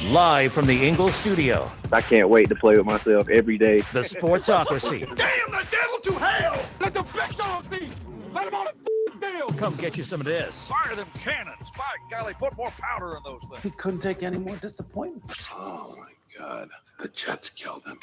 Live from the Ingalls studio, I can't wait to play with myself every day. the Sportsocracy. Damn the devil to hell! Let the best on thee! Let him on the field! Come get you some of this. Fire them cannons! By golly, put more powder in those things. He couldn't take any more disappointment. Oh my God, the Jets killed him.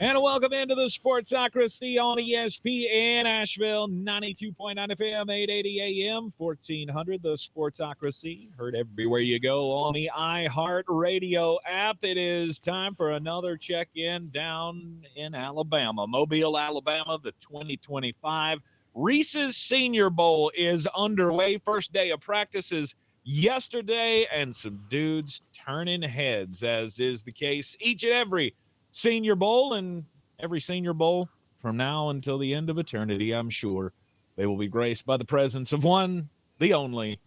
And welcome into the Sportsocracy on ESPN Asheville, 92.9 FM, 880 AM, 1400. The Sportsocracy, heard everywhere you go on the iHeartRadio app. It is time for another check-in down in Alabama, Mobile, Alabama, the 2025 Reese's Senior Bowl is underway. First day of practices yesterday, and some dudes turning heads, as is the case each and every Senior Bowl, and every Senior Bowl from now until the end of eternity. I'm sure they will be graced by the presence of one, the only,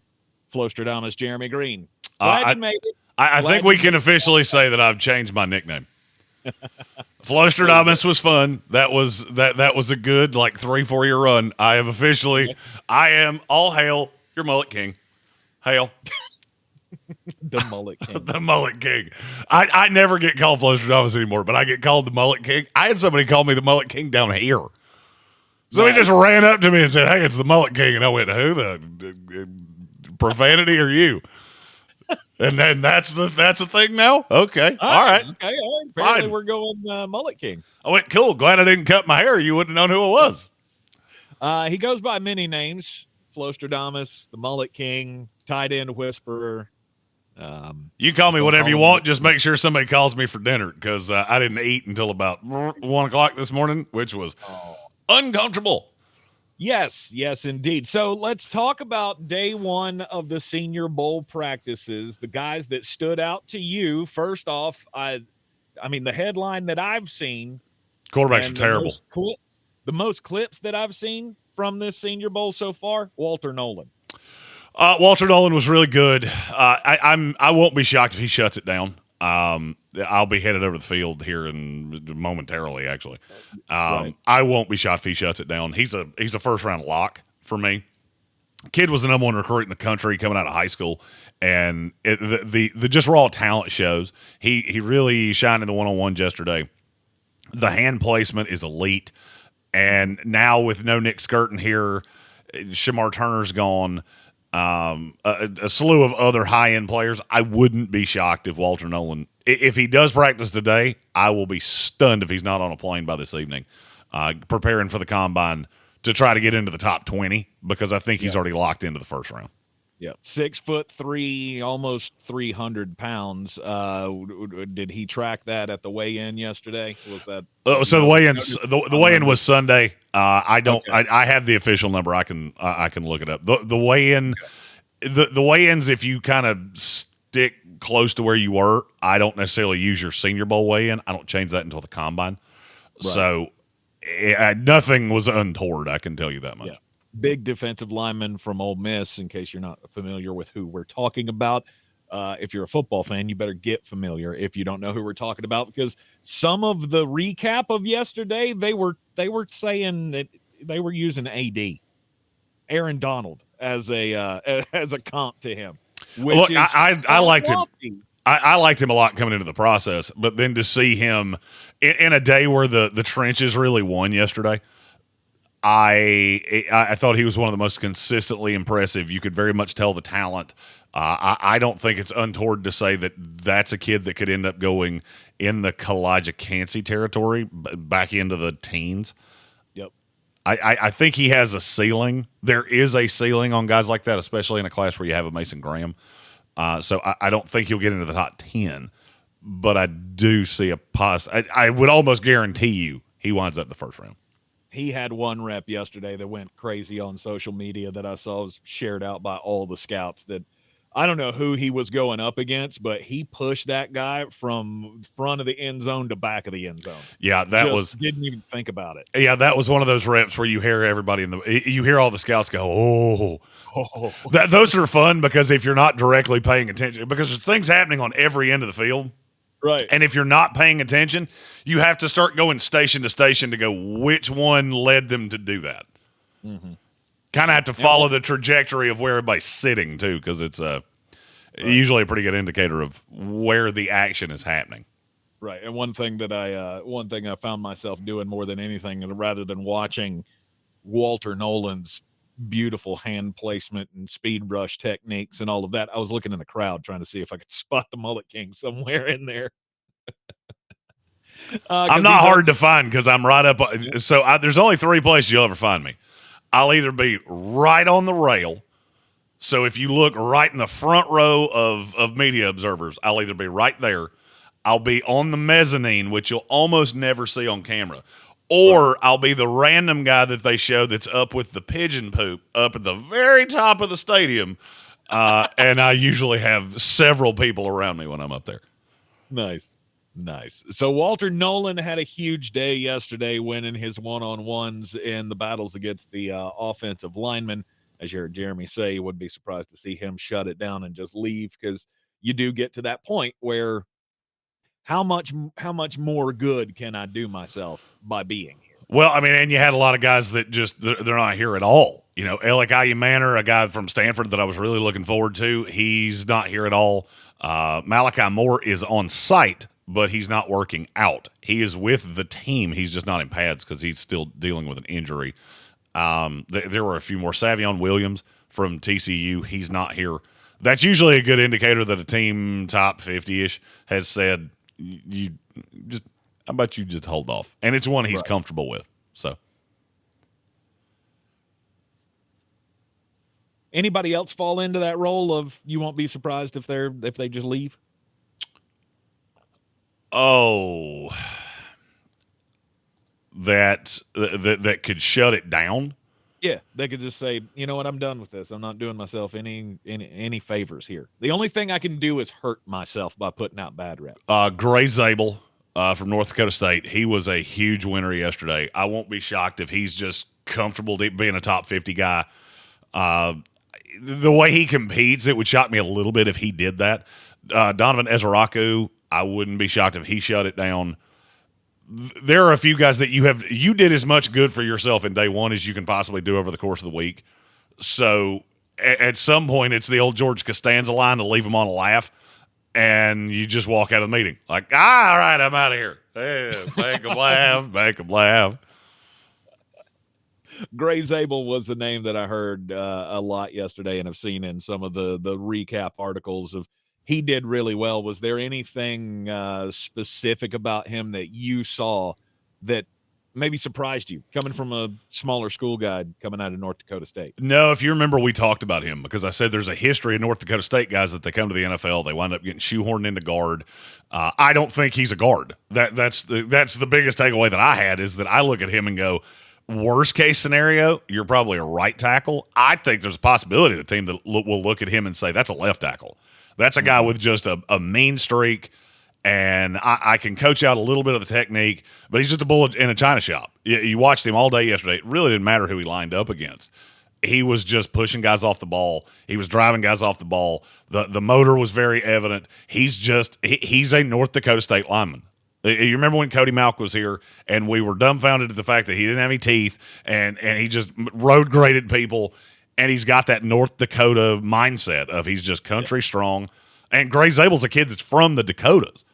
Flostradamus Jeremy Green. Glad you made it. I think we can officially say that I've changed my nickname. Flostradamus was fun. That was a good 3-4 year run. I am all hail your mullet king. Hail. The Mullet King. The Mullet King. I never get called Flostradamus anymore, but I get called the Mullet King. I had somebody call me the Mullet King down here. So he just ran up to me and said, "Hey, it's the Mullet King." And I went, "Who the profanity are you?" And then that's a thing now? Okay. All right. Okay. All right. Apparently Fine. we're going Mullet King. I went, cool. Glad I didn't cut my hair. You wouldn't have known who it was. He goes by many names. Flostradamus, the Mullet King, tight end whisperer. You call me whatever you want. Just make sure somebody calls me for dinner, because I didn't eat until about 1 o'clock this morning, which was uncomfortable. Yes, indeed. So let's talk about day one of the Senior Bowl practices, the guys that stood out to you. First off, I mean, the headline that I've seen. Quarterbacks are terrible. The most clips that I've seen from this Senior Bowl so far, Walter Nolan. Walter Nolan was really good. I won't be shocked if he shuts it down. I'll be headed over the field here momentarily. Actually, Right. I won't be shocked if he shuts it down. He's a first round lock for me. Kid was the number one recruit in the country coming out of high school, and the just raw talent shows. He really shined in the 1-on-1 yesterday. The hand placement is elite, and now with no Nick Skirton here, Shamar Turner's gone. A slew of other high-end players. I wouldn't be shocked if Walter Nolan, if he does practice today, I will be stunned if he's not on a plane by this evening, preparing for the combine to try to get into the top 20, because I think he's already locked into the first round. Yeah, 6'3", almost 300 pounds. Did he track that at the weigh-in yesterday? Was that? So the weigh-in was Sunday. I don't. Okay. I have the official number. I can look it up. The weigh-in, the weigh-ins. If you kind of stick close to where you were, I don't necessarily use your Senior Bowl weigh-in. I don't change that until the combine. Right. So nothing was untoward. I can tell you that much. Yeah. Big defensive lineman from Ole Miss, in case you're not familiar with who we're talking about. If you're a football fan, you better get familiar if you don't know who we're talking about, because some of the recap of yesterday, they were saying that they were using AD, Aaron Donald, as a comp to him. Look, I liked him. I liked him a lot coming into the process, but then to see him in a day where the trenches really won yesterday, I thought he was one of the most consistently impressive. You could very much tell the talent. I don't think it's untoward to say that that's a kid that could end up going in the Kalijah territory back into the teens. Yep. I think he has a ceiling. There is a ceiling on guys like that, especially in a class where you have a Mason Graham. So I don't think he'll get into the top 10, but I do see a I would almost guarantee you he winds up in the first round. He had one rep yesterday that went crazy on social media that I saw was shared out by all the scouts, that I don't know who he was going up against, but he pushed that guy from front of the end zone to back of the end zone. Yeah, didn't even think about it. Yeah, that was one of those reps where you hear everybody you hear all the scouts go, oh. Those are fun, because if you're not directly paying attention, because there's things happening on every end of the field. Right. And if you're not paying attention, you have to start going station to station to go which one led them to do that. Mm-hmm. Kind of have to follow the trajectory of where everybody's sitting too, because it's usually a pretty good indicator of where the action is happening. Right, and one thing I found myself doing more than anything, rather than watching Walter Nolan's beautiful hand placement and speed brush techniques and all of that, I was looking in the crowd trying to see if I could spot the Mullet King somewhere in there. I'm not hard to find because I'm right up. So there's only 3 places you'll ever find me. I'll either be right on the rail. So if you look right in the front row of media observers, I'll either be right there. I'll be on the mezzanine, which you'll almost never see on camera. Or I'll be the random guy that they show that's up with the pigeon poop up at the very top of the stadium. And I usually have several people around me when I'm up there. Nice. So Walter Nolan had a huge day yesterday, winning his one-on-ones in the battles against the offensive linemen. As you heard Jeremy say, you wouldn't be surprised to see him shut it down and just leave, because you do get to that point where how much more good can I do myself by being here? Well, I mean, and you had a lot of guys that just they're not here at all. You know, Alec Manor, a guy from Stanford that I was really looking forward to, he's not here at all. Malachi Moore is on site, but he's not working out. He is with the team. He's just not in pads because he's still dealing with an injury. There were a few more. Savion Williams from TCU, he's not here. That's usually a good indicator that a team top 50-ish has said, how about you just hold off? And it's one he's comfortable with. So, anybody else fall into that role of you won't be surprised if they just leave? Oh, that could shut it down. Yeah, they could just say, you know what, I'm done with this. I'm not doing myself any favors here. The only thing I can do is hurt myself by putting out bad reps. Gray Zabel from North Dakota State, he was a huge winner yesterday. I won't be shocked if he's just comfortable being a top 50 guy. The way he competes, it would shock me a little bit if he did that. Donovan Ezeraku, I wouldn't be shocked if he shut it down. There are a few guys that you did as much good for yourself in day one as you can possibly do over the course of the week. So at some point, it's the old George Costanza line to leave them on a laugh, and you just walk out of the meeting like, all right, I'm out of here. Hey, make them laugh, make them laugh. Gray Zabel was the name that I heard a lot yesterday and have seen in some of the recap articles of. He did really well. Was there anything specific about him that you saw that maybe surprised you, coming from a smaller school guy coming out of North Dakota State? No, if you remember, we talked about him because I said there's a history of North Dakota State guys that they come to the NFL, they wind up getting shoehorned into guard. I don't think he's a guard. That's the biggest takeaway that I had, is that I look at him and go, worst case scenario, you're probably a right tackle. I think there's a possibility the team that will look at him and say that's a left tackle. That's a guy with just a mean streak, and I can coach out a little bit of the technique, but he's just a bullet in a china shop. You watched him all day yesterday. It really didn't matter who he lined up against. He was just pushing guys off the ball. He was driving guys off the ball. The motor was very evident. He's a North Dakota State lineman. You remember when Cody Malk was here, and we were dumbfounded at the fact that he didn't have any teeth, and he just road graded people. And he's got that North Dakota mindset of he's just country strong. And Gray Zabel's a kid that's from the Dakotas.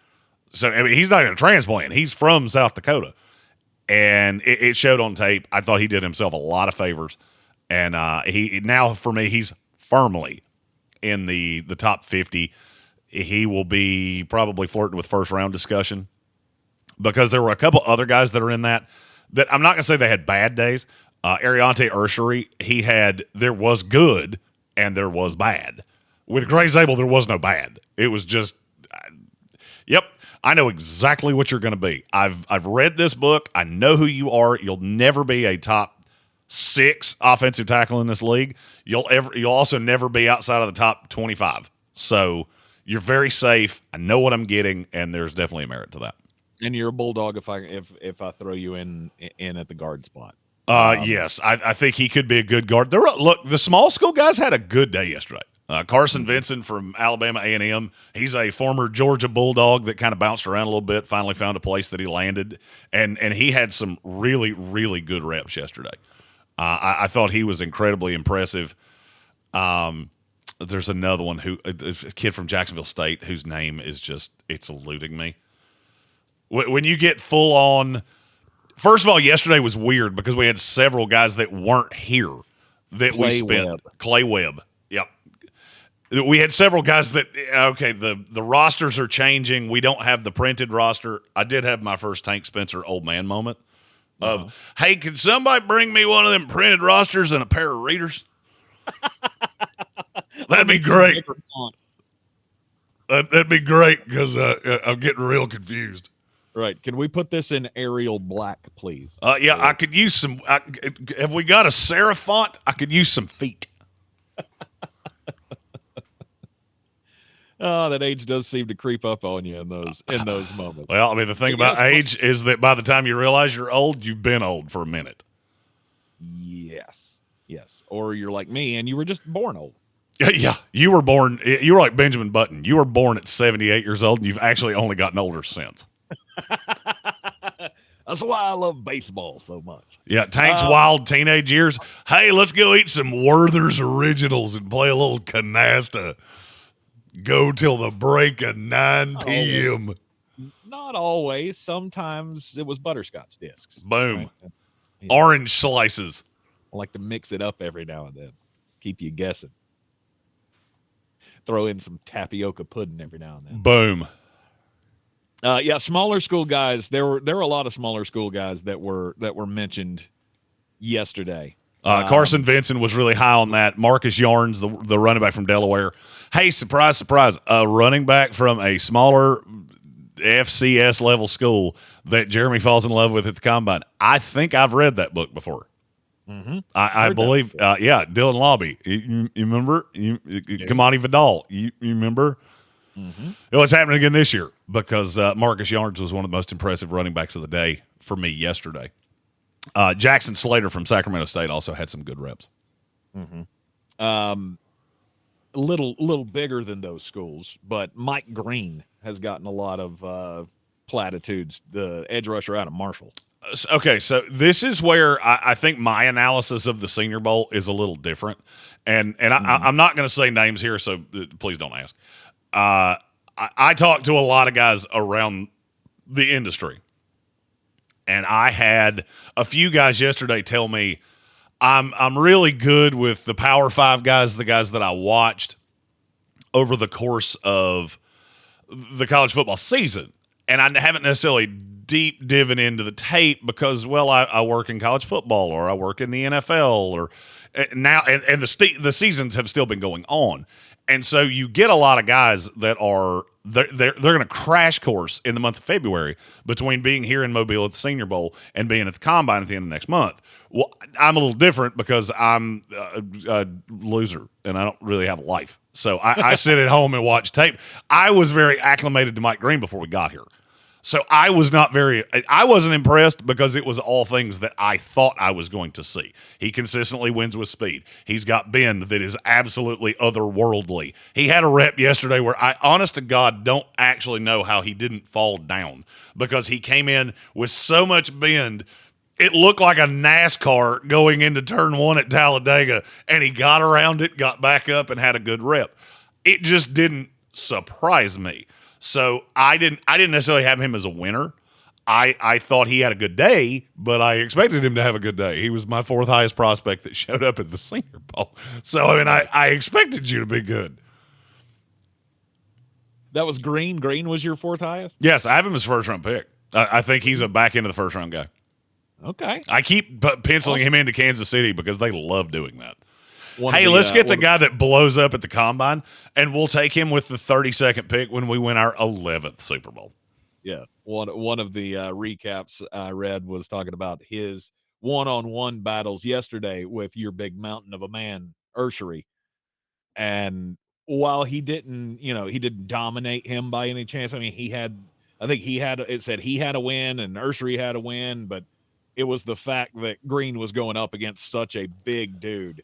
So, I mean, he's not even a transplant. He's from South Dakota. And it showed on tape. I thought he did himself a lot of favors. And now, for me, he's firmly in the top 50. He will be probably flirting with first-round discussion, because there were a couple other guys that are in that I'm not going to say they had bad days. Ariante Ursery, there was good and there was bad. With Gray Zabel, there was no bad. It was just, yep, I know exactly what you're going to be. I've read this book. I know who you are. You'll never be a top 6 offensive tackle in this league. You'll also never be outside of the top 25. So you're very safe. I know what I'm getting, and there's definitely a merit to that. And you're a bulldog if I throw you in at the guard spot. Yes, I think he could be a good guard. Look, the small school guys had a good day yesterday. Carson Vincent from Alabama A&M, he's a former Georgia Bulldog that kind of bounced around a little bit, finally found a place that he landed, and he had some really, really good reps yesterday. I thought he was incredibly impressive. There's another one a kid from Jacksonville State whose name is it's eluding me. When you get full on, first of all, yesterday was weird because we had several guys that weren't here that we spent. Clay Webb. Yep. We had several guys that, okay, the rosters are changing. We don't have the printed roster. I did have my first Tank Spencer old man moment of, hey, can somebody bring me one of them printed rosters and a pair of readers? That'd be great. That'd be great because I'm getting real confused. Right. Can we put this in Arial black, please? Yeah, I could use some. Have we got a serif font? I could use some feet. Oh, that age does seem to creep up on you in those moments. Well, I mean, the thing about age is that by the time you realize you're old, you've been old for a minute. Yes. Or you're like me and you were just born old. Yeah. You were like Benjamin Button. You were born at 78 years old, and you've actually only gotten older since. That's why I love baseball so much. Yeah, Tank's wild teenage years. Hey, let's go eat some Werther's Originals and play a little canasta. Go till the break of 9 p.m. Not always. Sometimes it was butterscotch discs. Boom. Right? Orange slices. I like to mix it up every now and then. Keep you guessing. Throw in some tapioca pudding every now and then. Boom. Yeah, smaller school guys. There were a lot of smaller school guys that were mentioned yesterday. Carson Vincent was really high on that. Marcus Yarns, the running back from Delaware. Hey, surprise, surprise. A running back from a smaller FCS level school that Jeremy falls in love with at the combine. I think I've read that book before. Mm-hmm. I believe, Dylan Lobby. You remember? Kamani Vidal. You remember? Mm-hmm. It's happening again this year because Marcus Yarns was one of the most impressive running backs of the day for me yesterday. Jackson Slater from Sacramento State also had some good reps. Mm-hmm. A little bigger than those schools, but Mike Green has gotten a lot of platitudes, the edge rusher out of Marshall. Okay, so this is where I think my analysis of the Senior Bowl is a little different. And I'm not going to say names here, so please don't ask. I talked to a lot of guys around the industry. And I had a few guys yesterday tell me I'm really good with the Power 5 guys, the guys that I watched over the course of the college football season. And I haven't necessarily deep diving into the tape because, well, I work in college football or I work in the NFL or now, and the seasons have still been going on. And so you get a lot of guys that are they're going to crash course in the month of February between being here in Mobile at the Senior Bowl and being at the Combine at the end of next month. Well, I'm a little different because I'm a loser and I don't really have a life. So I sit at home and watch tape. I was very acclimated to Mike Green before we got here. So I wasn't impressed because it was all things that I thought I was going to see. He consistently wins with speed. He's got bend that is absolutely otherworldly. He had a rep yesterday where I, honest to God, don't actually know how he didn't fall down because he came in with so much bend. It looked like a NASCAR going into turn 1 at Talladega, and he got around it, got back up, and had a good rep. It just didn't surprise me. So I didn't necessarily have him as a winner. I thought he had a good day, but I expected him to have a good day. He was my 4th highest prospect that showed up at the Senior Bowl. So, I mean, I expected you to be good. That was Green. Green was your 4th highest? Yes, I have him as first-round pick. I think he's a back end of the first-round guy. Okay. I keep penciling him into Kansas City because they love doing that. Let's get the guy that blows up at the Combine, and we'll take him with the 32nd pick when we win our 11th Super Bowl. Yeah. One of the recaps I read was talking about his one-on-one battles yesterday with your big mountain of a man, Urshery. And while he didn't dominate him by any chance. I mean, it said he had a win and Urshery had a win, but it was the fact that Green was going up against such a big dude.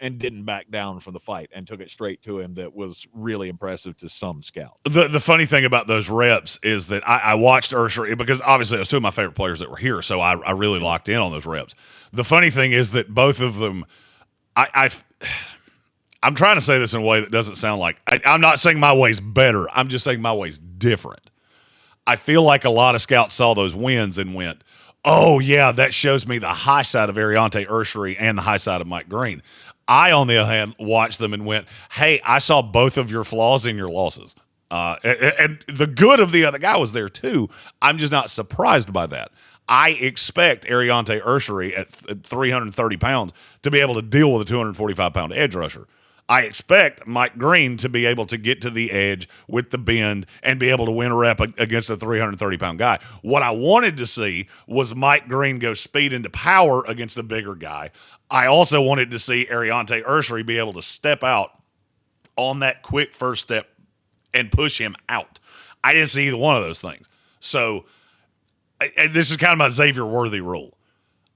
and didn't back down from the fight and took it straight to him. That was really impressive to some scouts. The funny thing about those reps is that I watched Ursher because obviously it was two of my favorite players that were here, so I really locked in on those reps. The funny thing is that both of them, I'm trying to say this in a way that doesn't sound like I'm not saying my way's better. I'm just saying my way's different. I feel like a lot of scouts saw those wins and went, "Oh yeah, that shows me the high side of Ariante Urshery and the high side of Mike Green." I, on the other hand, watched them and went, "Hey, I saw both of your flaws in your losses." And the good of the other guy was there too. I'm just not surprised by that. I expect Ariante Urshery at 330 pounds to be able to deal with a 245-pound edge rusher. I expect Mike Green to be able to get to the edge with the bend and be able to win a rep against a 330-pound guy. What I wanted to see was Mike Green go speed into power against a bigger guy. I also wanted to see Ariante Urshery be able to step out on that quick first step and push him out. I didn't see either one of those things. So this is kind of my Xavier Worthy rule.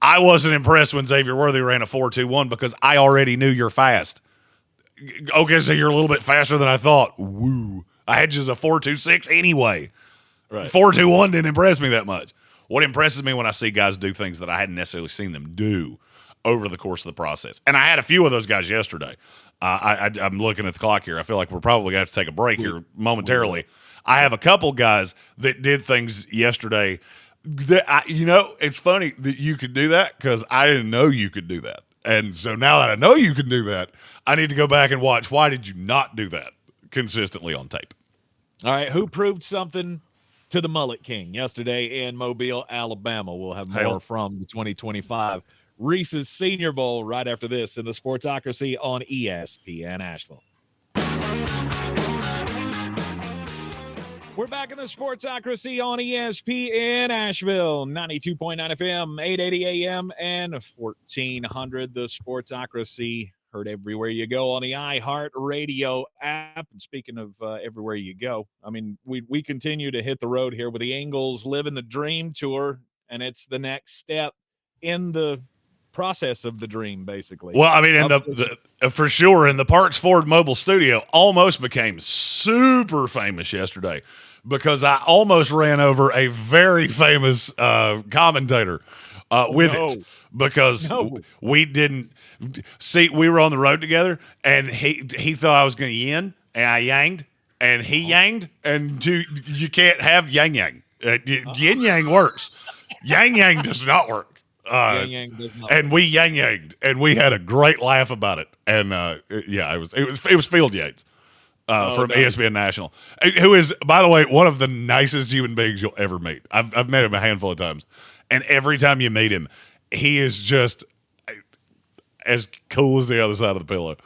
I wasn't impressed when Xavier Worthy ran a 4.21 because I already knew you're fast. Okay, so you're a little bit faster than I thought. Woo. I had you as a 4.26 anyway. Right. 4.21 didn't impress me that much. What impresses me when I see guys do things that I hadn't necessarily seen them do over the course of the process. And I had a few of those guys yesterday. I'm looking at the clock here. I feel like we're probably going to have to take a break here momentarily. I have a couple guys that did things yesterday that, it's funny that you could do that because I didn't know you could do that. And so now that I know you can do that, I need to go back and watch why did you not do that consistently on tape. All right, who proved something to the Mullet King yesterday in Mobile, Alabama? We'll have more from the 2025 Reese's Senior Bowl right after this in the Sportsocracy on ESPN Asheville. We're back in the Sportsocracy on ESPN Asheville, 92.9 FM, 880 AM, and 1400. The Sportsocracy, heard everywhere you go on the iHeart Radio app. And speaking of everywhere you go, I mean, we continue to hit the road here with the Ingles Living the Dream Tour, and it's the next step in the process of the dream, basically. Well, I mean, for sure, in the Parks Ford Mobile Studio, almost became super famous yesterday because I almost ran over a very famous commentator with it because we didn't see. We were on the road together, and he thought I was going to yin, and I yanged, and he yanged, and you can't have yang yang. Yin yang works, yang yang does not work. And we yang-yanged, and we had a great laugh about it. And it was Field Yates from ESPN National, who is, by the way, one of the nicest human beings you'll ever meet. I've met him a handful of times, and every time you meet him, he is just as cool as the other side of the pillow.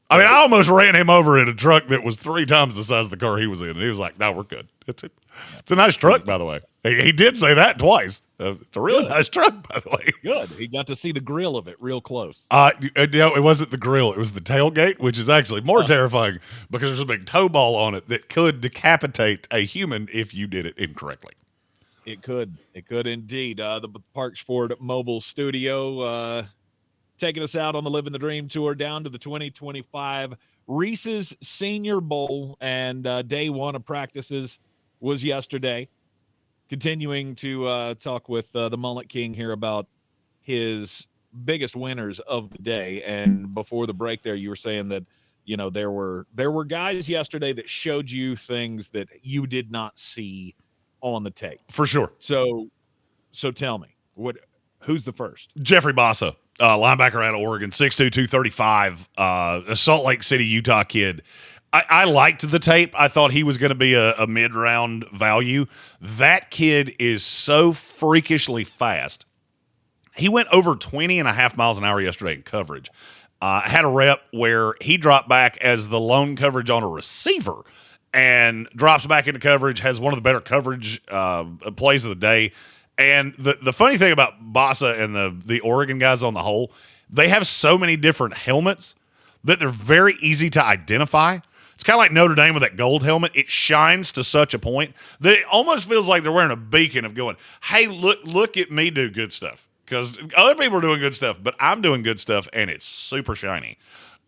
I mean, I almost ran him over in a truck that was 3 times the size of the car he was in, and he was like, "No, we're good. It's a nice truck, by the way." He did say that twice. It's a really nice truck, by the way. Good. He got to see the grill of it real close. It wasn't the grill. It was the tailgate, which is actually more terrifying because there's a big tow ball on it that could decapitate a human if you did it incorrectly. It could. It could indeed. The Parks Ford Mobile Studio taking us out on the Living the Dream Tour down to the 2025 Reese's Senior Bowl, and day one of practices was yesterday. Continuing to talk with the Mullet King here about his biggest winners of the day. And before the break there, you were saying that, there were guys yesterday that showed you things that you did not see on the tape. For sure. So tell me, who's the first? Jeffrey Bassa, linebacker out of Oregon, 6'2", 235, a Salt Lake City, Utah kid. I liked the tape. I thought he was going to be a mid-round value. That kid is so freakishly fast. He went over 20.5 miles an hour yesterday in coverage. Had a rep where he dropped back as the lone coverage on a receiver and drops back into coverage, has one of the better coverage plays of the day. And the funny thing about Bassa and the Oregon guys on the whole, they have so many different helmets that they're very easy to identify. It's kind of like Notre Dame with that gold helmet. It shines to such a point that it almost feels like they're wearing a beacon of going, "Hey, look at me do good stuff." because other people are doing good stuff, but I'm doing good stuff, and it's super shiny.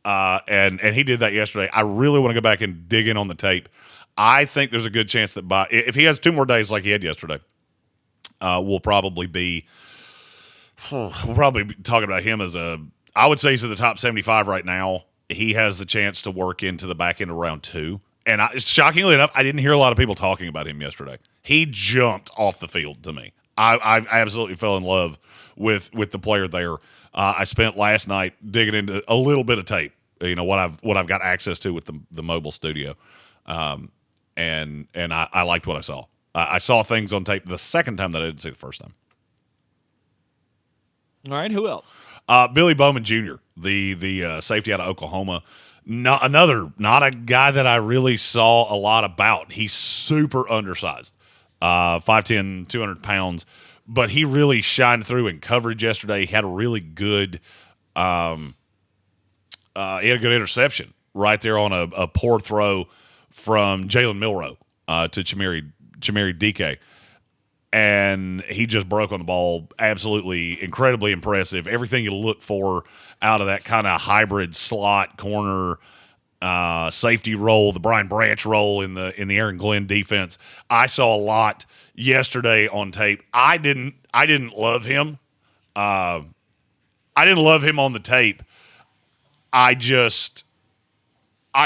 And he did that yesterday. I really want to go back and dig in on the tape. I think there's a good chance that if he has 2 more days like he had yesterday, we'll probably be talking about him as I would say he's in the top 75 right now. He has the chance to work into the back end of round 2. And shockingly enough, I didn't hear a lot of people talking about him yesterday. He jumped off the field to me. I absolutely fell in love with the player there. I spent last night digging into a little bit of tape. What I've got access to with the mobile studio, and I liked what I saw. I saw things on tape the second time that I didn't see the first time. All right, who else? Billy Bowman Jr., the safety out of Oklahoma. Not a guy that I really saw a lot about. He's super undersized, 5'10", 200 pounds, but he really shined through in coverage yesterday. He had a really good, he had a good interception right there on a poor throw from Jalen Milroe to Chimeri DK. And he just broke on the ball. Absolutely incredibly impressive. Everything you look for out of that kind of hybrid slot corner safety role, the Brian Branch role in the Aaron Glenn defense. I saw a lot yesterday on tape. I didn't love him. I didn't love him on the tape. I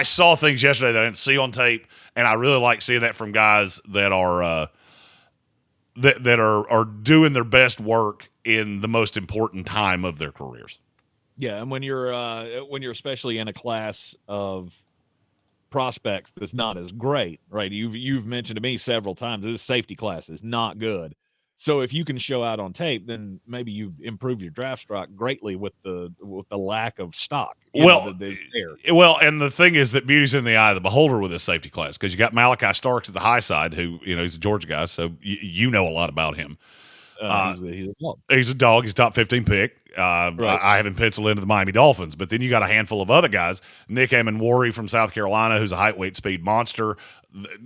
saw things yesterday that I didn't see on tape, and I really like seeing that from guys that are that are doing their best work in the most important time of their careers. Yeah, and when you're especially in a class of prospects that's not as great, right? You've mentioned to me several times this safety class is not good. So if you can show out on tape, then maybe you improve your draft stock greatly with the lack of stock. Well, and the thing is that beauty's in the eye of the beholder with this safety class, because you got Malachi Starks at the high side, who he's a Georgia guy, so you know a lot about him. He's a dog. He's a dog. He's a top 15 pick. Right. I have him penciled into the Miami Dolphins. But then you got a handful of other guys. Nick Amenwari from South Carolina, who's a height, weight, speed monster.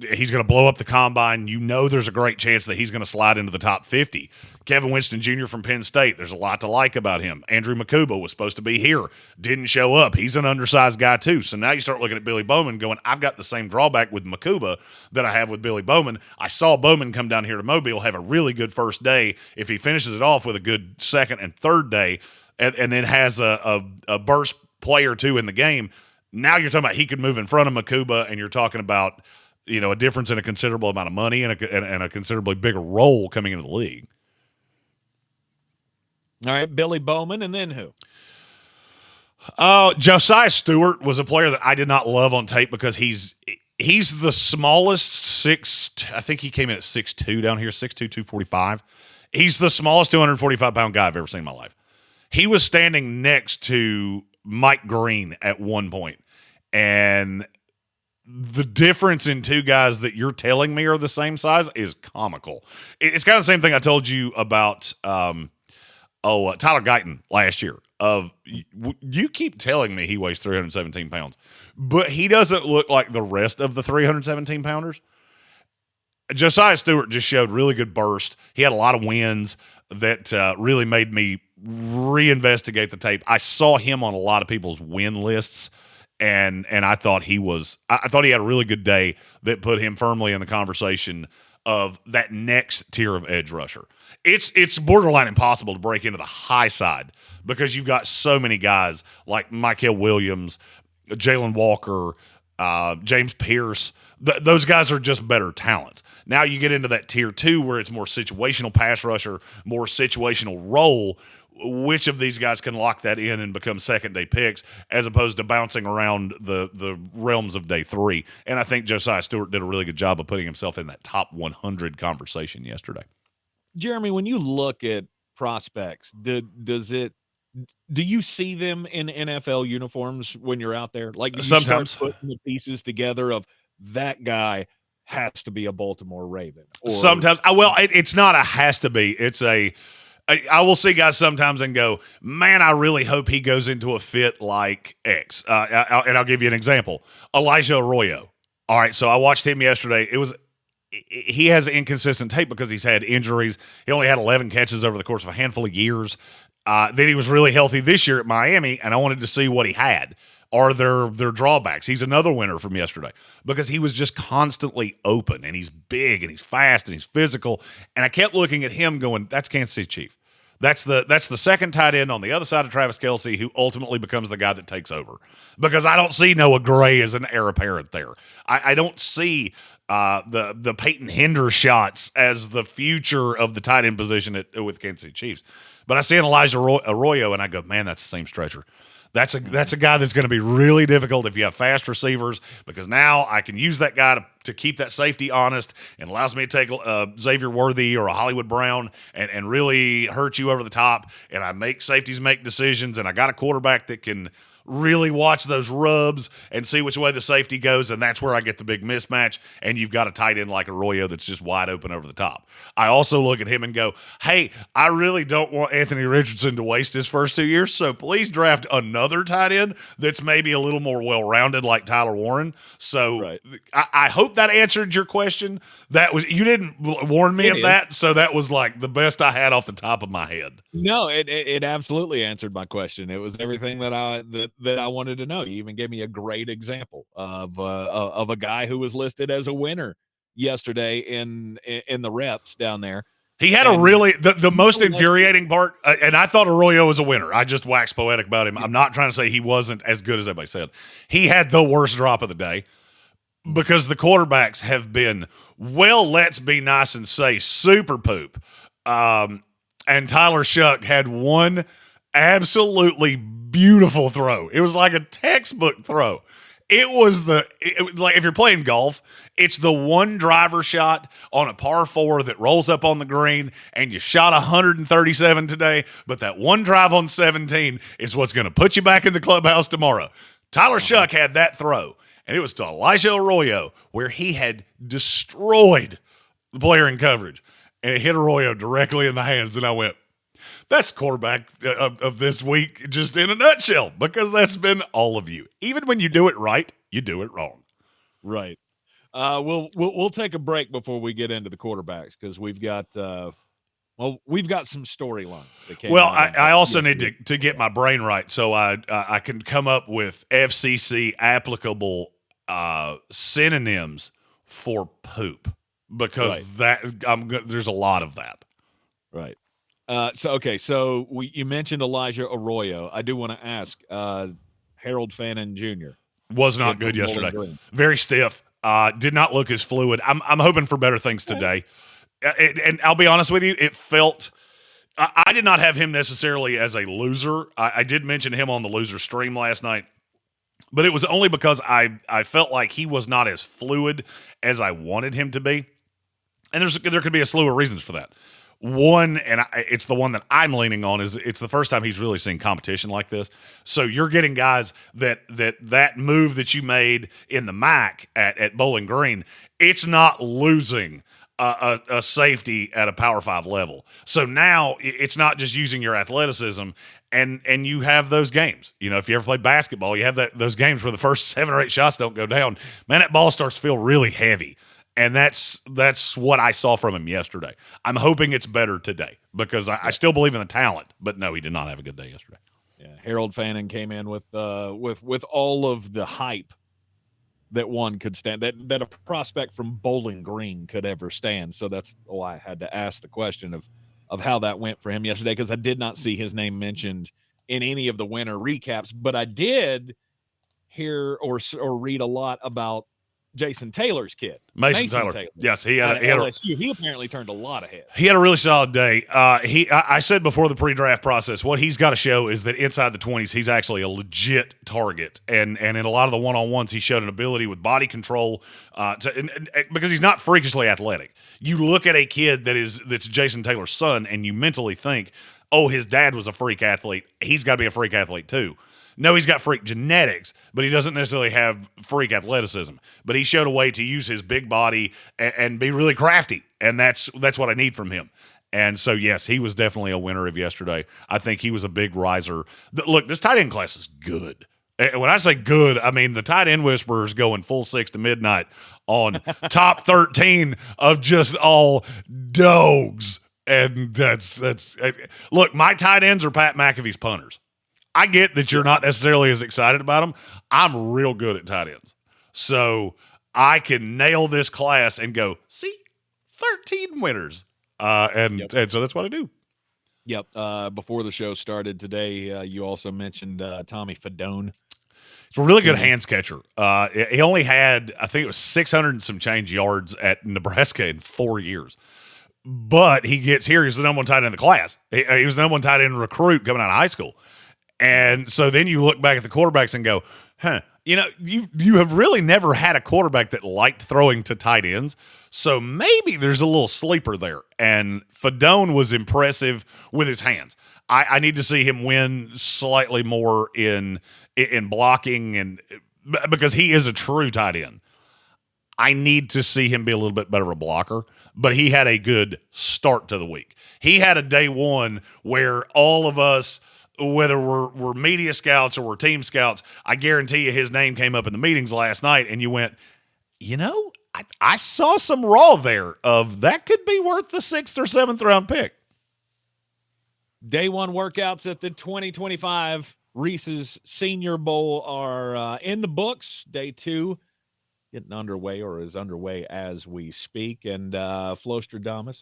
He's going to blow up the combine. There's a great chance that he's going to slide into the top 50. Kevin Winston Jr. from Penn State. There's a lot to like about him. Andrew Makuba was supposed to be here. Didn't show up. He's an undersized guy too. So now you start looking at Billy Bowman going, I've got the same drawback with Makuba that I have with Billy Bowman. I saw Bowman come down here to Mobile, have a really good first day. If he finishes it off with a good second and third day, and then has a burst play or two in the game, now you're talking about he could move in front of Makuba, and you're talking about a difference in a considerable amount of money and a considerably bigger role coming into the league. All right, Billy Bowman, and then who? Josiah Stewart was a player that I did not love on tape because he's the smallest I think he came in at 6'2" down here, 6'2", 245. He's the smallest 245-pound guy I've ever seen in my life. He was standing next to Mike Green at one point, and the difference in two guys that you're telling me are the same size is comical. It's kind of the same thing I told you about Tyler Guyton last year. You keep telling me he weighs 317 pounds, but he doesn't look like the rest of the 317 pounders. Josiah Stewart just showed really good burst. He had a lot of wins that really made me reinvestigate the tape. I saw him on a lot of people's win lists, and I thought he had a really good day that put him firmly in the conversation of that next tier of edge rusher. It's borderline impossible to break into the high side because you've got so many guys like Michael Williams, Jalen Walker, James Pierce. Those guys are just better talents. Now you get into that tier 2 where it's more situational pass rusher, more situational role. Which of these guys can lock that in and become second-day picks as opposed to bouncing around the realms of day 3? And I think Josiah Stewart did a really good job of putting himself in that top 100 conversation yesterday. Jeremy, when you look at prospects, do you see them in NFL uniforms when you're out there? Like, do you sometimes start putting the pieces together of that guy has to be a Baltimore Raven? Or, sometimes. It's not a has to be. It's a I will see guys sometimes and go, man, I really hope he goes into a fit like X. And I'll give you an example. Elijah Arroyo. All right, so I watched him yesterday. he has inconsistent tape because he's had injuries. He only had 11 catches over the course of a handful of years. Then he was really healthy this year at Miami, and I wanted to see what he had. Are there drawbacks? He's another winner from yesterday because he was just constantly open, and he's big, and he's fast, and he's physical. And I kept looking at him going, that's Kansas City Chief. That's the second tight end on the other side of Travis Kelce who ultimately becomes the guy that takes over. Because I don't see Noah Gray as an heir apparent there. I don't see the Peyton Hinder shots as the future of the tight end position with Kansas City Chiefs. But I see an Elijah Arroyo, and I go, man, that's the same stretcher. That's a guy that's going to be really difficult if you have fast receivers, because now I can use that guy to keep that safety honest, and allows me to take Xavier Worthy or a Hollywood Brown and really hurt you over the top, and I make safeties make decisions, and I got a quarterback that can really watch those rubs and see which way the safety goes, and that's where I get the big mismatch, and you've got a tight end like Arroyo that's just wide open over the top. I also look at him and go, hey, I really don't want Anthony Richardson to waste his first 2 years, so please draft another tight end that's maybe a little more well-rounded like Tyler Warren. So right. I hope that answered your question. You didn't warn me of that, so that was like the best I had off the top of my head. No, it absolutely answered my question. It was everything that I wanted to know. You even gave me a great example of a guy who was listed as a winner yesterday in the reps down there. He had the most infuriating part, and I thought Arroyo was a winner. I just waxed poetic about him. I'm not trying to say he wasn't as good as everybody said. He had the worst drop of the day because the quarterbacks have been, well, let's be nice and say super poop. And Tyler Shuck had one absolutely beautiful throw. It was like a textbook throw. It was like if you're playing golf, it's the one driver shot on a par 4 that rolls up on the green, and you shot 137 today, but that one drive on 17 is what's going to put you back in the clubhouse tomorrow. Tyler Shuck had that throw, and it was to Elijah Arroyo, where he had destroyed the player in coverage, and it hit Arroyo directly in the hands, and I went, that's quarterback of this week just in a nutshell, because that's been all of you. Even when you do it right, you do it wrong. Right. We'll take a break before we get into the quarterbacks, because we've got some storylines that came. Well, I also need to get my brain right so I can come up with FCC applicable synonyms for poop, because there's a lot of that. Right. So you mentioned Elijah Arroyo. I do want to ask, Harold Fannin Jr. was not good yesterday. Very stiff. Did not look as fluid. I'm hoping for better things today. And I'll be honest with you, it felt I did not have him necessarily as a loser. I did mention him on the loser stream last night, but it was only because I felt like he was not as fluid as I wanted him to be. And there could be a slew of reasons for that. One, and it's the one that I'm leaning on, is it's the first time he's really seen competition like this. So you're getting guys that move that you made in the MAC at Bowling Green, it's not losing a safety at a Power 5 level. So now it's not just using your athleticism, and you have those games. You know, if you ever played basketball, you have those games where the first 7 or 8 shots don't go down. Man, that ball starts to feel really heavy. And that's what I saw from him yesterday. I'm hoping it's better today, because I still believe in the talent. But no, he did not have a good day yesterday. Yeah, Harold Fannin came in with all of the hype that one could stand, that a prospect from Bowling Green could ever stand. So that's why I had to ask the question of how that went for him yesterday, because I did not see his name mentioned in any of the winter recaps. But I did hear or read a lot about Jason Taylor's kid, Mason Taylor. Yes, he had LSU. He apparently turned a lot of heads. He had a really solid day. I said before the pre-draft process, what he's got to show is that inside the 20s, he's actually a legit target. And in a lot of the one-on-ones, he showed an ability with body control because he's not freakishly athletic. You look at a kid that's Jason Taylor's son, and you mentally think, oh, his dad was a freak athlete. He's got to be a freak athlete too. No, he's got freak genetics, but he doesn't necessarily have freak athleticism. But he showed a way to use his big body and be really crafty, and that's what I need from him. And so, yes, he was definitely a winner of yesterday. I think he was a big riser. Look, this tight end class is good. And when I say good, I mean the tight end whisperers going full 6 to midnight on top 13 of just all dogs. And that's look, my tight ends are Pat McAfee's punters. I get that you're not necessarily as excited about them. I'm real good at tight ends. So I can nail this class and go, see, 13 winners. And so that's what I do. Yep. Before the show started today, you also mentioned Tommy Fedone. He's a really good hands catcher. He only had, I think it was 600 and some change yards at Nebraska in 4 years. But he gets here. He's the number one tight end in the class. He was the number one tight end recruit coming out of high school. And so then you look back at the quarterbacks and go, you have really never had a quarterback that liked throwing to tight ends. So maybe there's a little sleeper there. And Fedone was impressive with his hands. I need to see him win slightly more in blocking, and because he is a true tight end. I need to see him be a little bit better of a blocker, but he had a good start to the week. He had a day one where all of us, whether we're media scouts or we're team scouts, I guarantee you his name came up in the meetings last night, and you went, I saw some raw there of that could be worth the 6th or 7th round pick. Day one workouts at the 2025 Reese's Senior Bowl are in the books. Day two getting underway, or is underway as we speak. And Flostradamus,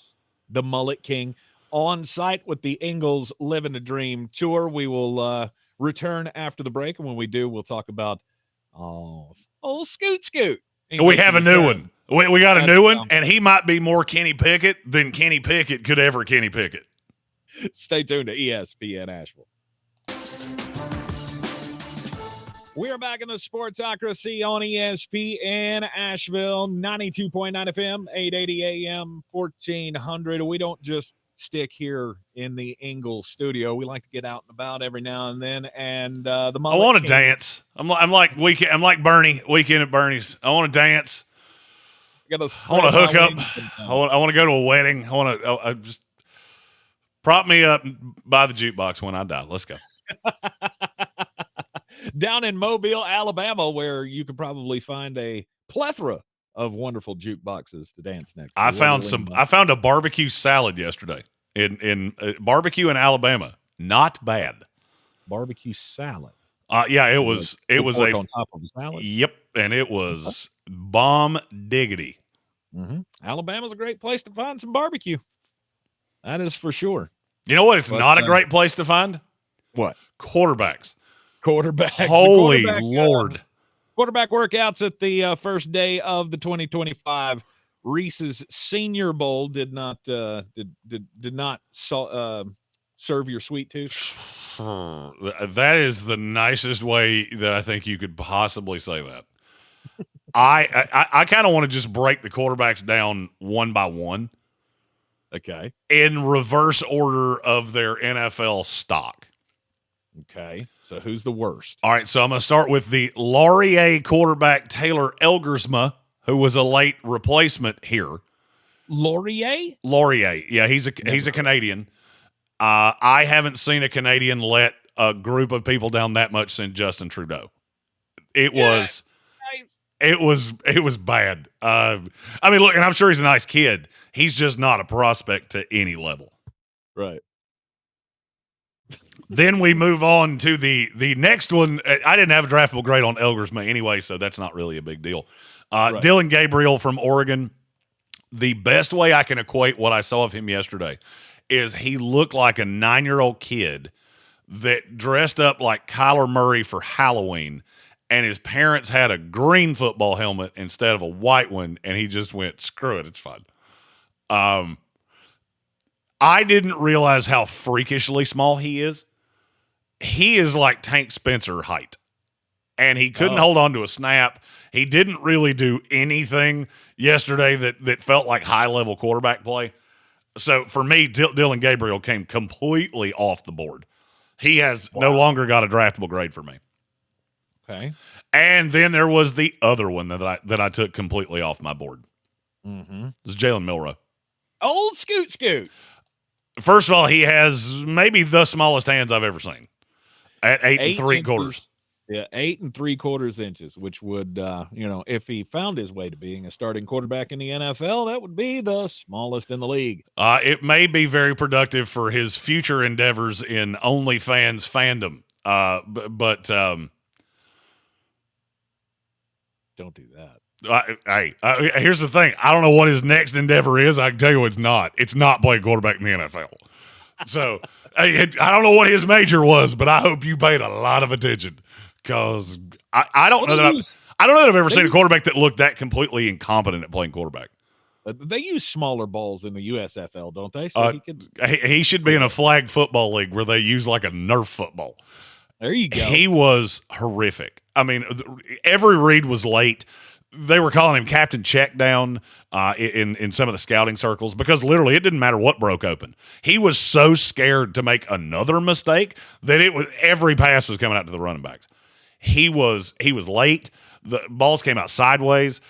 the Mullet King, on site with the Ingles Living the Dream tour. We will return after the break, and when we do, we'll talk about Scoot. We have a new one. We got a new one, and he might be more Kenny Pickett than Kenny Pickett could ever Kenny Pickett. Stay tuned to ESPN Asheville. We are back in the Sportsocracy on ESPN Asheville, 92.9 FM, 880 AM, 1400. We don't just stick here in the Ingle studio. We like to get out and about every now and then. And the I want to dance. I'm like Bernie, Weekend at Bernie's. I want to dance. I want to hook up. I want to go to a wedding. I just prop me up and buy the jukebox when I die. Let's go. Down in Mobile, Alabama, where you could probably find a plethora of wonderful jukeboxes to dance next. I found a barbecue salad yesterday in barbecue in Alabama. Not bad. Barbecue salad. Yeah, it was on top of the salad. Yep, and it was bomb diggity. Mm-hmm. Alabama's a great place to find some barbecue. That is for sure. You know what? It's not a great place to find. What? Quarterbacks. Holy Lord. Quarterback workouts at the first day of the 2025 Reese's Senior Bowl did not serve your sweet tooth. That is the nicest way that I think you could possibly say that. I kind of want to just break the quarterbacks down one by one. Okay. In reverse order of their NFL stock. Okay. So who's the worst? All right, so I'm going to start with the Laurier quarterback Taylor Elgersma, who was a late replacement here. Laurier? Yeah, he's a Canadian. I haven't seen a Canadian let a group of people down that much since Justin Trudeau. It was bad. I mean, look, and I'm sure he's a nice kid. He's just not a prospect to any level. Right. Then we move on to the next one. I didn't have a draftable grade on Elgersma anyway, so that's not really a big deal. Right. Dylan Gabriel from Oregon. The best way I can equate what I saw of him yesterday is he looked like a 9-year-old kid that dressed up like Kyler Murray for Halloween, and his parents had a green football helmet instead of a white one, and he just went, screw it, it's fine. I didn't realize how freakishly small he is. He is like Tank Spencer height, and he couldn't hold on to a snap. He didn't really do anything yesterday that felt like high-level quarterback play. So for me, Dylan Gabriel came completely off the board. He has no longer got a draftable grade for me. Okay. And then there was the other one that I took completely off my board. Mm-hmm. It's Jalen Milroe. Old Scoot. First of all, he has maybe the smallest hands I've ever seen at 8 3/4. Yeah, 8 3/4 inches, which would, if he found his way to being a starting quarterback in the NFL, that would be the smallest in the league. It may be very productive for his future endeavors in OnlyFans fandom. But don't do that. Here's the thing. I don't know what his next endeavor is. I can tell you it's not. It's not playing quarterback in the NFL. So I don't know what his major was, but I hope you paid a lot of attention because I don't know that I've ever seen a quarterback that looked that completely incompetent at playing quarterback. They use smaller balls in the USFL, don't they? So he should be in a flag football league where they use like a Nerf football. There you go. He was horrific. I mean, every read was late. They were calling him Captain Checkdown in some of the scouting circles because literally it didn't matter what broke open. He was so scared to make another mistake that every pass was coming out to the running backs. He was late. The balls came out sideways.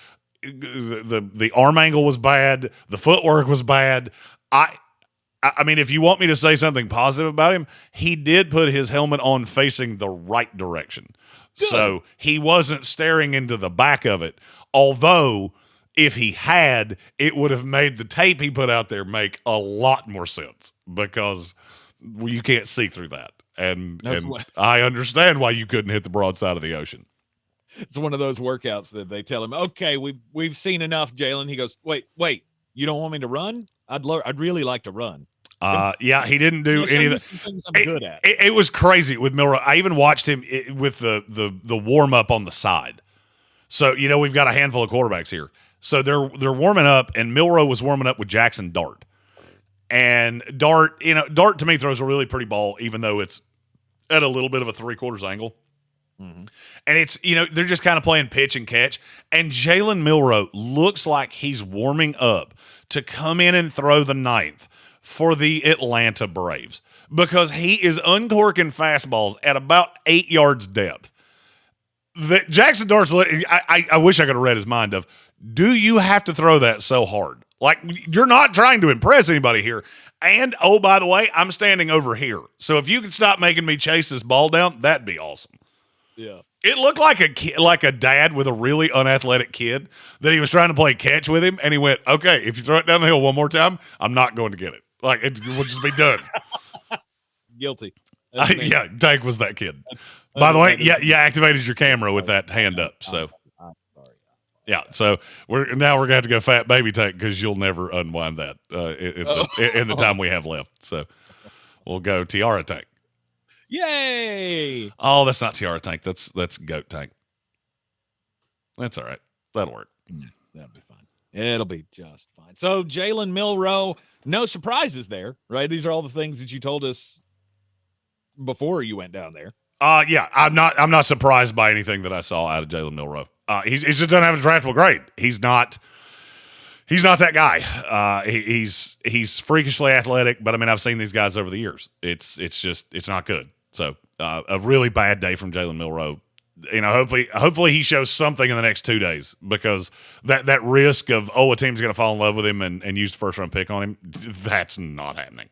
The arm angle was bad. The footwork was bad. I mean, if you want me to say something positive about him, he did put his helmet on facing the right direction. Good. So he wasn't staring into the back of it. Although, if he had, it would have made the tape he put out there make a lot more sense because you can't see through that. And I understand why you couldn't hit the broadside of the ocean. It's one of those workouts that they tell him, okay, we've seen enough, Jalen. He goes, wait, you don't want me to run? I'd really like to run. Yeah, he didn't do any of that. Things I'm good at. It was crazy with Milroe. I even watched him with the warm up on the side. So we've got a handful of quarterbacks here. So they're warming up, and Milroe was warming up with Jackson Dart. And Dart to me throws a really pretty ball, even though it's at a little bit of a 3/4 angle. Mm-hmm. And it's they're just kind of playing pitch and catch. And Jalen Milroe looks like he's warming up to come in and throw the ninth for the Atlanta Braves because he is uncorking fastballs at about 8 yards depth. That Jackson Dart's, I wish I could have read his mind of, do you have to throw that so hard? Like, you're not trying to impress anybody here. And, oh, by the way, I'm standing over here. So if you could stop making me chase this ball down, that'd be awesome. Yeah. It looked like a dad with a really unathletic kid that he was trying to play catch with him, and he went, okay, if you throw it down the hill one more time, I'm not going to get it. Like, it will just be done. Guilty. Yeah, Tank was that kid. By the way, you activated your camera with that hand up. So, I'm sorry. Yeah, so we're going to have to go Fat Baby Tank because you'll never unwind that in the time we have left. So we'll go Tiara Tank. Yay! Oh, that's not Tiara Tank. That's Goat Tank. That's all right. That'll work. Yeah, that'll be fine. It'll be just fine. So Jalen Milroe, no surprises there, right? These are all the things that you told us before you went down there. Yeah, I'm not surprised by anything that I saw out of Jalen Milroe. He just doesn't have a draftable grade. He's not that guy. He's freakishly athletic, but I mean, I've seen these guys over the years. It's not good. So a really bad day from Jalen Milroe. Hopefully he shows something in the next 2 days because that risk of a team's going to fall in love with him and use the first round pick on him, that's not happening.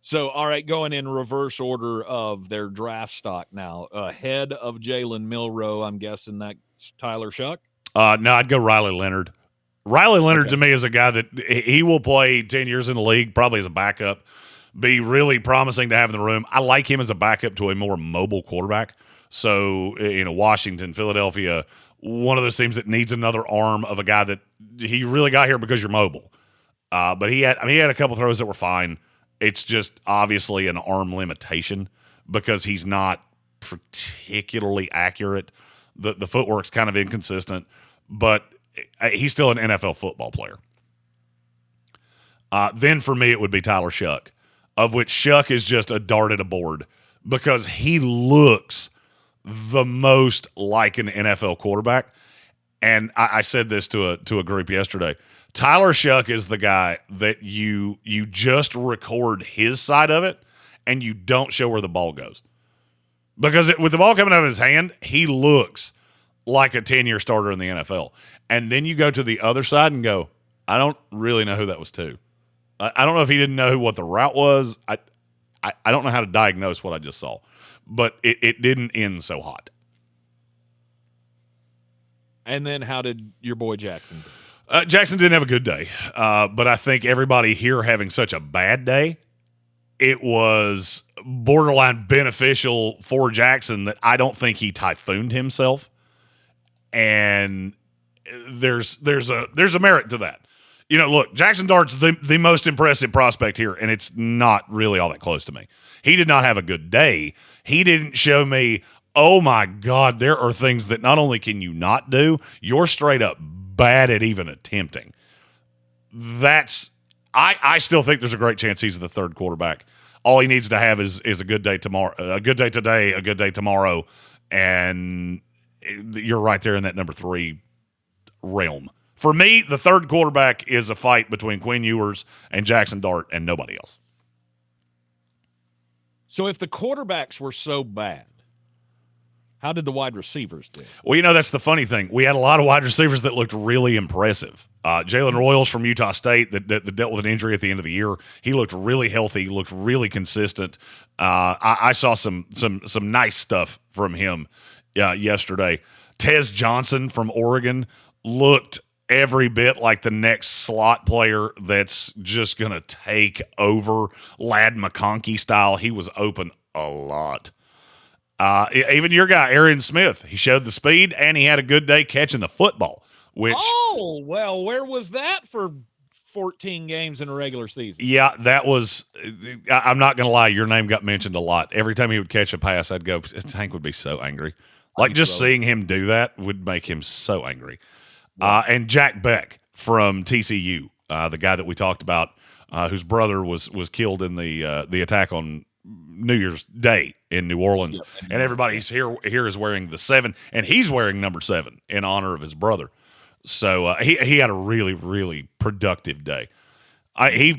So, all right, going in reverse order of their draft stock now. Ahead of Jalen Milroe, I'm guessing that's Tyler Shuck? No, I'd go Riley Leonard. Riley Leonard to me is a guy that he will play 10 years in the league, probably as a backup, be really promising to have in the room. I like him as a backup to a more mobile quarterback. So, Washington, Philadelphia, one of those teams that needs another arm of a guy that he really got here because you're mobile. But he had a couple throws that were fine. It's just obviously an arm limitation because he's not particularly accurate. The footwork's kind of inconsistent, but he's still an NFL football player. Then for me, it would be Tyler Shuck, of which Shuck is just a dart at a board because he looks the most like an NFL quarterback. And I said this to a group yesterday. Tyler Shuck is the guy that you just record his side of it and you don't show where the ball goes. Because with the ball coming out of his hand, he looks like a 10-year starter in the NFL. And then you go to the other side and go, I don't really know who that was to. I don't know if he didn't know what the route was. I don't know how to diagnose what I just saw. but it didn't end so hot. And then how did your boy Jackson do? Jackson didn't have a good day, but I think everybody here having such a bad day, it was borderline beneficial for Jackson that I don't think he typhooned himself, and there's a merit to that. You know, look, Jackson Dart's the most impressive prospect here, and it's not really all that close to me. He did not have a good day. He didn't show me, oh my God, there are things that not only can you not do, you're straight up bad at even attempting. I still think there's a great chance he's the third quarterback. All he needs to have is a good day tomorrow, a good day today, a good day tomorrow, and you're right there in that number 3 realm. For me, the third quarterback is a fight between Quinn Ewers and Jackson Dart and nobody else. So if the quarterbacks were so bad, how did the wide receivers do? Well, that's the funny thing. We had a lot of wide receivers that looked really impressive. Jalen Royals from Utah State that dealt with an injury at the end of the year. He looked really healthy. He looked really consistent. I saw some nice stuff from him yesterday. Tez Johnson from Oregon looked every bit like the next slot player that's just going to take over Lad McConkey style. He was open a lot. Even your guy, Aaron Smith, he showed the speed and he had a good day catching the football. Which, oh, well, where was that for 14 games in a regular season? Yeah, that was, I'm not going to lie, your name got mentioned a lot. Every time he would catch a pass, I'd go, Tank would be so angry. Like just seeing him do that would make him so angry. And Jack Beck from TCU, the guy that we talked about, whose brother was killed in the attack on New Year's Day in New Orleans, and everybody's here is wearing the 7, and he's wearing number 7 in honor of his brother. So he had a really, really productive day.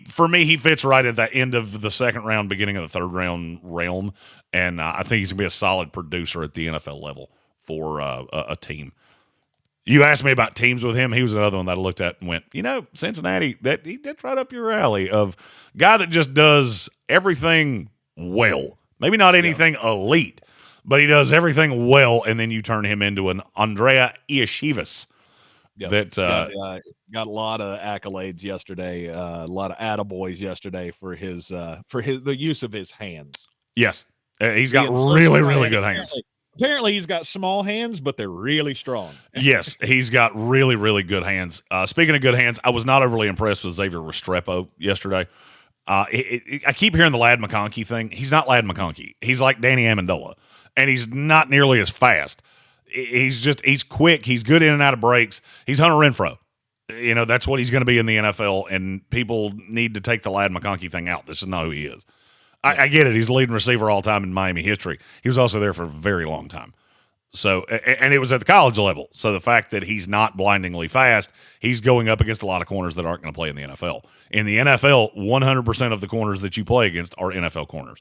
For me, he fits right at that end of the second round, beginning of the third round realm, and I think he's gonna be a solid producer at the NFL level for a team. You asked me about teams with him. He was another one that I looked at and went, Cincinnati, that's right up your alley of guy that just does everything well. Maybe not anything elite, but he does everything well, and then you turn him into an Andrea Iashivas. That got a lot of accolades yesterday, a lot of attaboys yesterday for the use of his hands. Yes, he's got really, really good hands. Apparently, he's got small hands, but they're really strong. Yes, he's got really, really good hands. Speaking of good hands, I was not overly impressed with Xavier Restrepo yesterday. I keep hearing the Lad McConkey thing. He's not Lad McConkey. He's like Danny Amendola, and he's not nearly as fast. He's quick. He's good in and out of breaks. He's Hunter Renfrow. That's what he's going to be in the NFL, and people need to take the Lad McConkey thing out. This is not who he is. I get it. He's the leading receiver all time in Miami history. He was also there for a very long time. So, and it was at the college level. So the fact that he's not blindingly fast, he's going up against a lot of corners that aren't going to play in the NFL. In the NFL, 100% of the corners that you play against are NFL corners.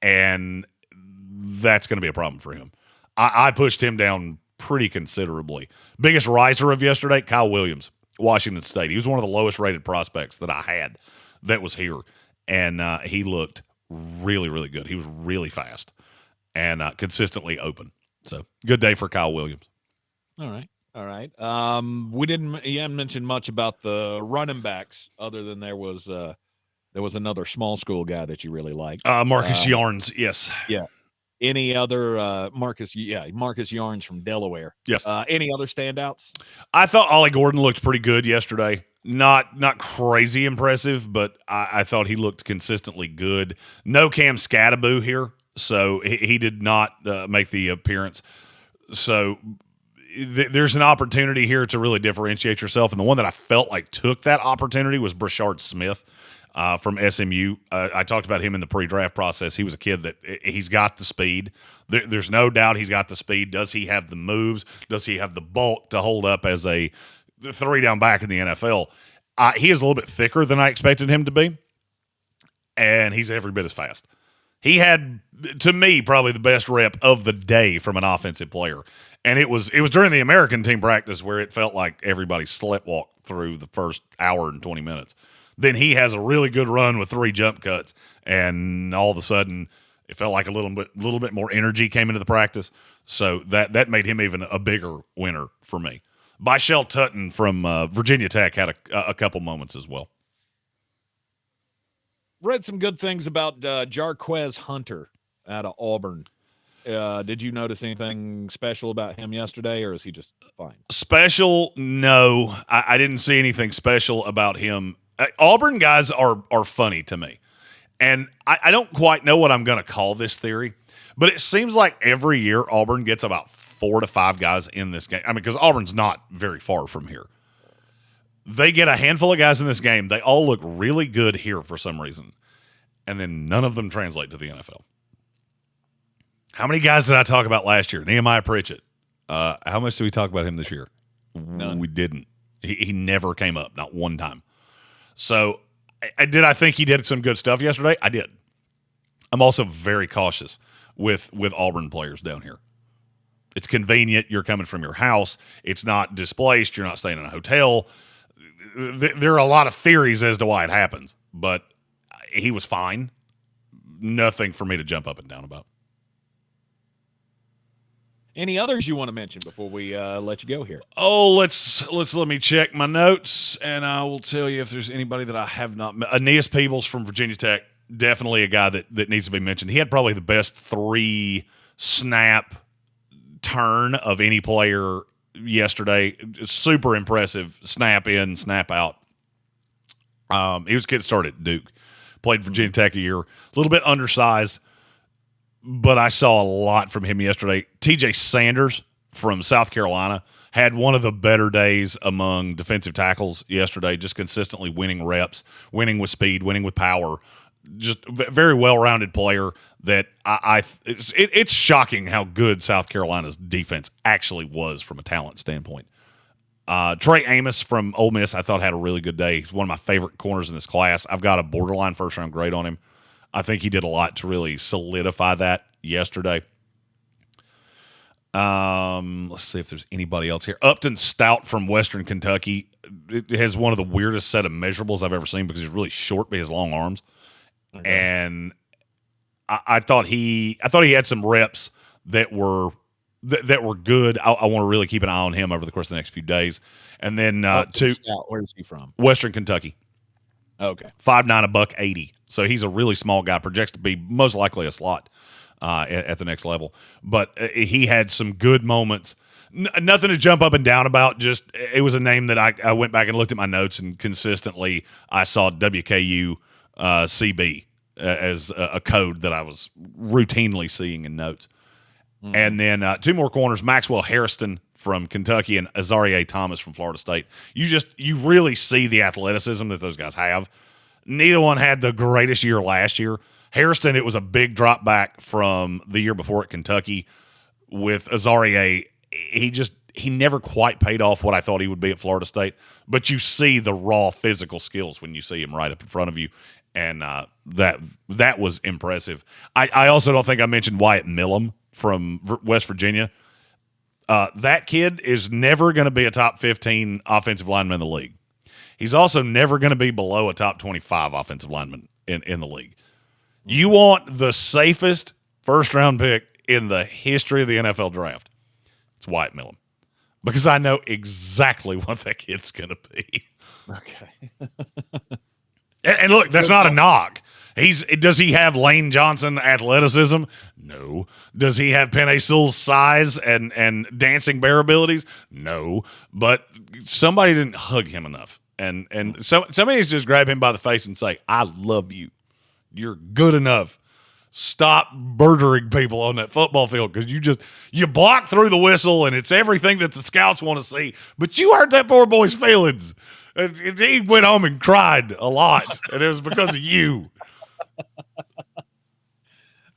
And that's going to be a problem for him. I pushed him down pretty considerably. Biggest riser of yesterday, Kyle Williams, Washington State. He was one of the lowest rated prospects that I had that was here. And he looked really, really good. He was really fast and consistently open. So good day for Kyle Williams. All right. You haven't mentioned much about the running backs other than there was another small school guy that you really liked. Marcus Yarns. Yes. Yeah. Any other Marcus Yarns from Delaware. Yes. Any other standouts? I thought Ollie Gordon looked pretty good yesterday. Not crazy impressive, but I thought he looked consistently good. No Cam Scattaboo here, so he did not make the appearance. So there's an opportunity here to really differentiate yourself, and the one that I felt like took that opportunity was Brashard Smith from SMU. I talked about him in the pre-draft process. He was a kid that he's got the speed. There's no doubt he's got the speed. Does he have the moves? Does he have the bulk to hold up as a 3-down back in the NFL? He is a little bit thicker than I expected him to be, and he's every bit as fast. He had, to me, probably the best rep of the day from an offensive player, and it was during the American team practice where it felt like everybody sleptwalked through the first hour and 20 minutes. Then he has a really good run with 3 jump cuts, and all of a sudden It felt like a little bit more energy came into the practice, so that made him even a bigger winner for me. Byshell Tutton from Virginia Tech had a couple moments as well. Read some good things about Jarquez Hunter out of Auburn. Did you notice anything special about him yesterday, or is he just fine? Special? No, I didn't see anything special about him. Auburn guys are funny to me, and I don't quite know what I'm going to call this theory, but it seems like every year Auburn gets about 4 to 5 guys in this game. I mean, because Auburn's not very far from here. They get a handful of guys in this game. They all look really good here for some reason, and then none of them translate to the NFL. How many guys did I talk about last year? Nehemiah Pritchett. How much did we talk about him this year? None. We didn't. He never came up, not one time. So I think he did some good stuff yesterday? I did. I'm also very cautious with Auburn players down here. It's convenient. You're coming from your house. It's not displaced. You're not staying in a hotel. There are a lot of theories as to why it happens, but he was fine. Nothing for me to jump up and down about. Any others you want to mention before we let you go here? Oh, let me check my notes, and I will tell you if there's anybody that I have not met. Aeneas Peebles from Virginia Tech, definitely a guy that needs to be mentioned. He had probably the best 3-snap turn of any player yesterday. Super impressive snap in, snap out. He was getting started at Duke. Played Virginia Tech a year. A little bit undersized, but I saw a lot from him yesterday. TJ Sanders from South Carolina had one of the better days among defensive tackles yesterday, just consistently winning reps, winning with speed, winning with power. Just very well-rounded player that it's shocking how good South Carolina's defense actually was from a talent standpoint. Trey Amos from Ole Miss, I thought had a really good day. He's one of my favorite corners in this class. I've got a borderline first-round grade on him. I think he did a lot to really solidify that yesterday. Let's see if there's anybody else here. Upton Stout from Western Kentucky. It has one of the weirdest set of measurables I've ever seen because he's really short but he has long arms. Okay. And I thought he had some reps that were good. I want to really keep an eye on him over the course of the next few days. And then Stout, where is he from? Western Kentucky. Okay. 5'9", $180. So he's a really small guy, projects to be most likely a slot at the next level. But he had some good moments. Nothing to jump up and down about. Just it was a name that I went back and looked at my notes, and consistently I saw WKU CB as a code that I was routinely seeing in notes. Mm-hmm. And then 2 more corners, Maxwell Hairston from Kentucky and Azarie Thomas from Florida State. You really see the athleticism that those guys have. Neither one had the greatest year last year. Hairston, it was a big drop back from the year before at Kentucky. With Azarie, he never quite paid off what I thought he would be at Florida State. But you see the raw physical skills when you see him right up in front of you. And that was impressive. I also don't think I mentioned Wyatt Millum from West Virginia. That kid is never going to be a top 15 offensive lineman in the league. He's also never going to be below a top 25 offensive lineman in the league. You want the safest first-round pick in the history of the NFL draft. It's Wyatt Millum. Because I know exactly what that kid's going to be. Okay. And look, that's not a knock. Does he have Lane Johnson athleticism? No. Does he have Penei Sewell's size and dancing bear abilities? No. But somebody didn't hug him enough. And somebody needs to just grab him by the face and say, I love you. You're good enough. Stop murdering people on that football field because you block through the whistle and it's everything that the scouts want to see. But you hurt that poor boy's feelings. And he went home and cried a lot, and it was because of you.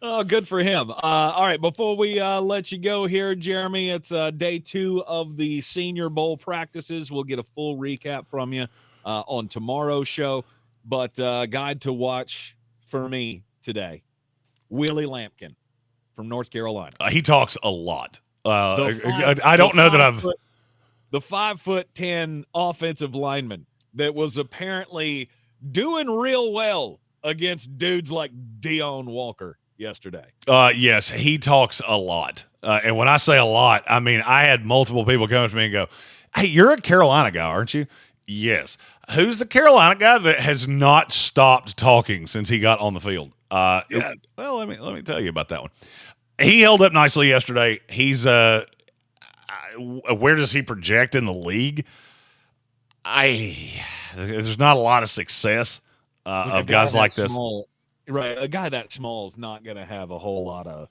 Oh, good for him. All right, before we let you go here, Jeremy, it's day 2 of the Senior Bowl practices. We'll get a full recap from you on tomorrow's show. But guide to watch for me today, Willie Lampkin from North Carolina. He talks a lot. I don't know that I've... The 5'10" offensive lineman that was apparently doing real well against dudes like Deion Walker yesterday. Yes, he talks a lot. And when I say a lot, I mean, I had multiple people come to me and go, "Hey, you're a Carolina guy, aren't you?" Yes. Who's the Carolina guy that has not stopped talking since he got on the field? Yes. Well, let me tell you about that one. He held up nicely yesterday. He's where does he project in the league? There's not a lot of success of guys like this. Right, a guy that small is not going to have a whole lot of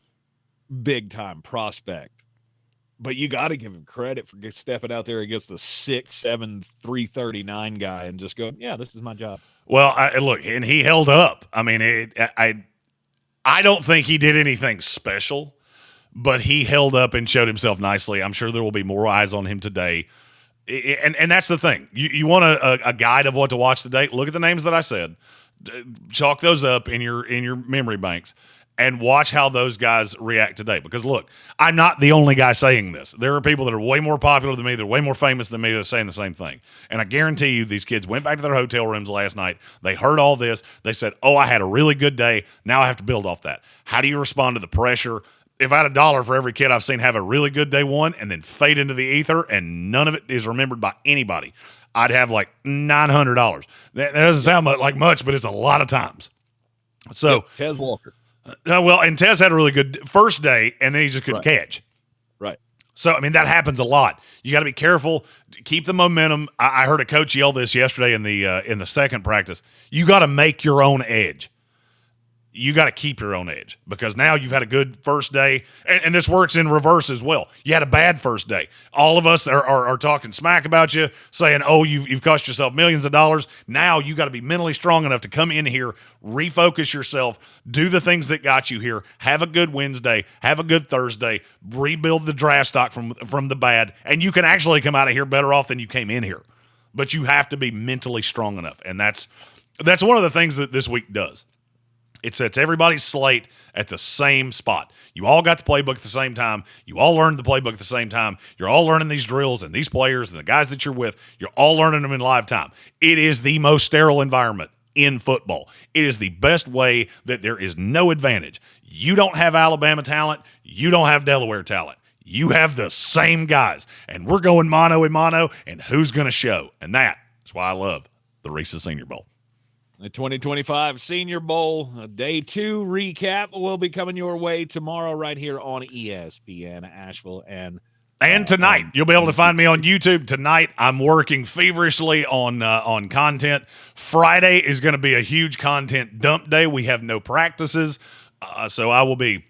big time prospect. But you got to give him credit for stepping out there against the 6'7", 339 guy and just going, "Yeah, this is my job." Well, look, and he held up. I mean, I don't think he did anything special, but he held up and showed himself nicely. I'm sure there will be more eyes on him today. And that's the thing. You want a guide of what to watch today? Look at the names that I said. Chalk those up in your memory banks and watch how those guys react today. Because, look, I'm not the only guy saying this. There are people that are way more popular than me, they're way more famous than me, that are saying the same thing. And I guarantee you these kids went back to their hotel rooms last night. They heard all this. They said, "Oh, I had a really good day. Now I have to build off that." How do you respond to the pressure? If I had $1 for every kid I've seen have a really good day one and then fade into the ether and none of it is remembered by anybody, I'd have like $900. That doesn't sound like much, but it's a lot of times. So Tez Walker. Well, and Tez had a really good first day, and then he just couldn't catch. Right. So, I mean, that happens a lot. You got to be careful. Keep the momentum. I heard a coach yell this yesterday in the second practice. You got to make your own edge. You got to keep your own edge because now you've had a good first day, and this works in reverse as well. You had a bad first day. All of us are talking smack about you, saying, "Oh, you've cost yourself millions of dollars." Now you got to be mentally strong enough to come in here, refocus yourself, do the things that got you here, have a good Wednesday, have a good Thursday, rebuild the draft stock from the bad, and you can actually come out of here better off than you came in here. But you have to be mentally strong enough, and that's one of the things that this week does. It sets everybody's slate at the same spot. You all got the playbook at the same time. You all learned the playbook at the same time. You're all learning these drills and these players and the guys that you're with. You're all learning them in live time. It is the most sterile environment in football. It is the best way that there is no advantage. You don't have Alabama talent. You don't have Delaware talent. You have the same guys. And we're going mano a mano, and who's going to show? And that's why I love the Reese Senior Bowl. The 2025 Senior Bowl Day 2 recap will be coming your way tomorrow right here on ESPN Asheville. And tonight, you'll be able to find me on YouTube. Tonight, I'm working feverishly on content. Friday is going to be a huge content dump day. We have no practices, so I will be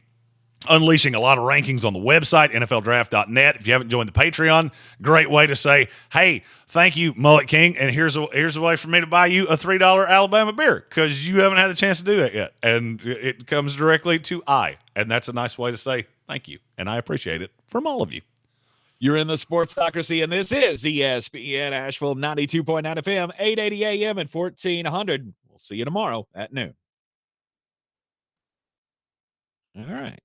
unleashing a lot of rankings on the website, NFLdraft.net. If you haven't joined the Patreon, great way to say, "Hey, thank you, Mullet King, and here's a way for me to buy you a $3 Alabama beer," because you haven't had the chance to do that yet. And it comes directly to and that's a nice way to say thank you, and I appreciate it from all of you. You're in the Sportsocracy, and this is ESPN Asheville, 92.9 FM, 880 AM, and 1400. We'll see you tomorrow at noon. All right.